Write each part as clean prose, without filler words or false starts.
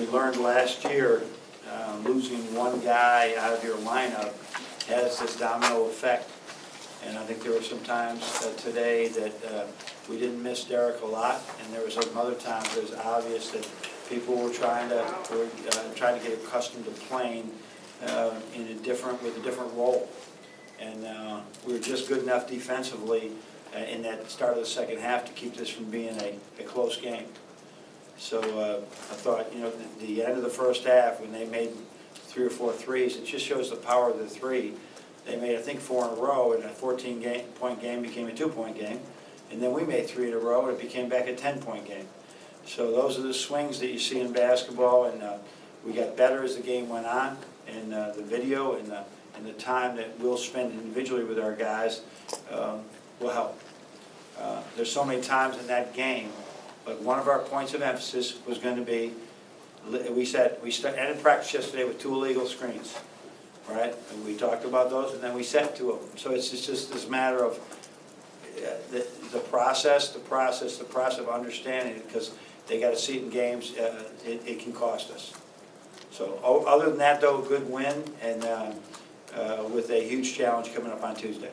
we learned last year, losing one guy out of your lineup has this domino effect. And I think there were some times today that we didn't miss Derek a lot, and there was some other times it was obvious that people were trying to get accustomed to playing with a different role. And we were just good enough defensively in that start of the second half to keep this from being a close game. So I thought, the end of the first half, when they made 3 or 4 threes, it just shows the power of the three. They made, I think, 4 in a row, and a 14-point game became a 2-point game. And then we made 3 in a row, and it became back a 10-point game. So those are the swings that you see in basketball, and we got better as the game went on. And the video and the time that we'll spend individually with our guys will help. There's so many times in that game, but one of our points of emphasis was going to be, we ended practice yesterday with 2 illegal screens, right? And we talked about those, and then we set 2 of them. So it's just this matter of the process of understanding it, because they got to see it in games. It can cost us. So other than that, though, a good win, and with a huge challenge coming up on Tuesday.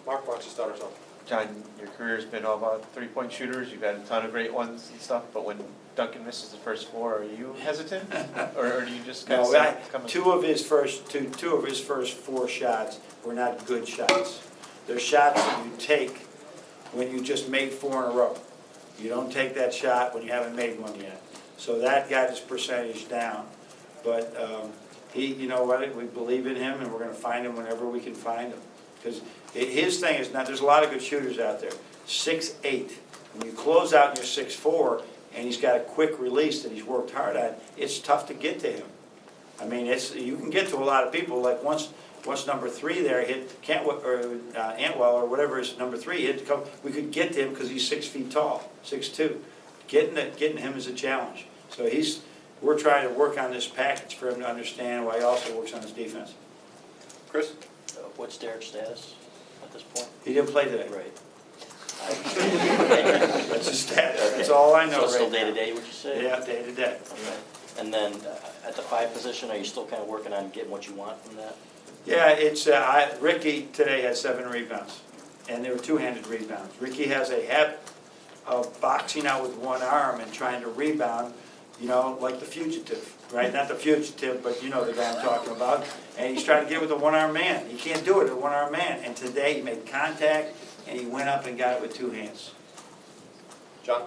Mark, why don't you start us off? John, your career's been all about 3-point shooters. You've had a ton of great ones and stuff, but when Duncan misses the first 4, are you hesitant, or do you just kind of two of his first 4 shots were not good shots. They're shots that you take when you just made 4 in a row. You don't take that shot when you haven't made one yet. So that got his percentage down. But you know what? We believe in him, and we're going to find him whenever we can find him. Because his thing is not. There's a lot of good shooters out there. 6'8". When you close out and you're 6'4", and he's got a quick release that he's worked hard on, it's tough to get to him. I mean, you can get to a lot of people. Like once number 3 there hit Antwell or whatever is number 3 hit, we could get to him because he's 6 feet tall, 6'2". Getting him is a challenge. So we're trying to work on this package for him to understand why he also works on his defense. Chris? What's Derek's status at this point? He didn't play today. Right. That's his status. That's all I know. So still day-to-day, would you say? Yeah, day-to-day. Okay. And then at the 5 position, are you still kind of working on getting what you want from that? Yeah, it's Ricky today had 7 rebounds, and they were 2-handed rebounds. Ricky has a habit of boxing out with one arm and trying to rebound, like the fugitive, right? Not the fugitive, but you know the guy I'm talking about. And he's trying to get with a one-armed man. He can't do it with a one-armed man. And today he made contact, and he went up and got it with 2 hands. John?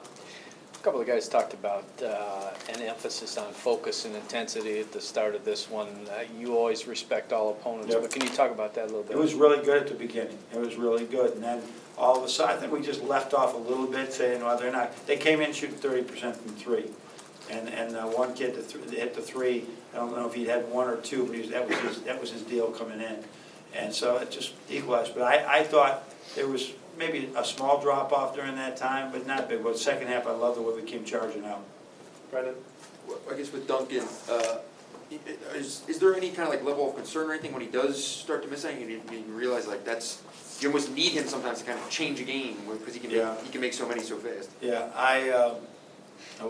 A couple of guys talked about an emphasis on focus and intensity at the start of this one. You always respect all opponents, Yep. But can you talk about that a little bit? It was really good at the beginning. It was really good. And then all of a sudden, I think we just left off a little bit saying, well, they're not. They came in shooting 30% from 3. And one kid hit the 3. I don't know if he'd had 1 or 2, but that was his deal coming in. And so it just equalized. But I thought there was maybe a small drop-off during that time, but not big. But the second half, I love the way we came charging out. Brendan? I guess with Duncan, is there any kind of like level of concern or anything when he does start to miss anything? You realize like you almost need him sometimes to kind of change a game because he can make so many so fast. Yeah,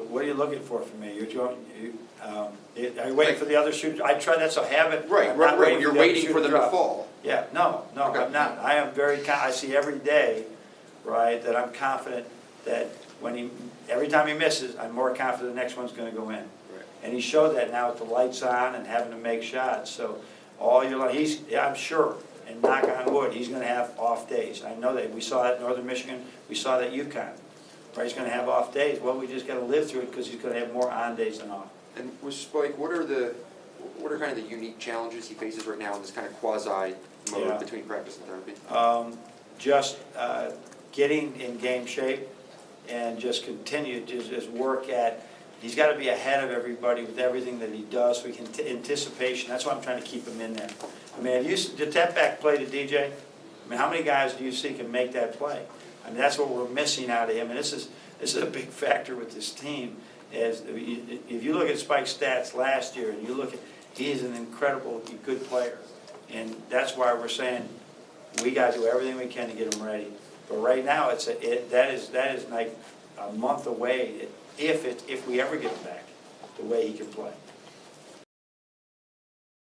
what are you looking for from me? Are you waiting for the other shooter? That's a habit. Right. You're waiting for them to fall. Yeah, no, Okay. I'm not. I am I see every day, right, that I'm confident that every time he misses, I'm more confident the next one's going to go in. Right. And he showed that now with the lights on and having to make shots. So I'm sure, and knock on wood, he's going to have off days. I know that. We saw that in Northern Michigan. We saw that UConn. Right, he's going to have off days. Well, we just got to live through it because he's going to have more on days than off. And with Spike, what are kind of the unique challenges he faces right now in this kind of quasi mode between practice and therapy? Just getting in game shape and just continue to just work at. He's got to be ahead of everybody with everything that he does. So we can anticipation. That's why I'm trying to keep him in there. I mean, did that back play to DJ? I mean, how many guys do you see can make that play? I mean, that's what we're missing out of him, and this is a big factor with this team. If you look at Spike's stats last year, and you look at, he's an incredible good player, and that's why we're saying we got to do everything we can to get him ready. But right now, that is like a month away if we ever get him back. the way he can play.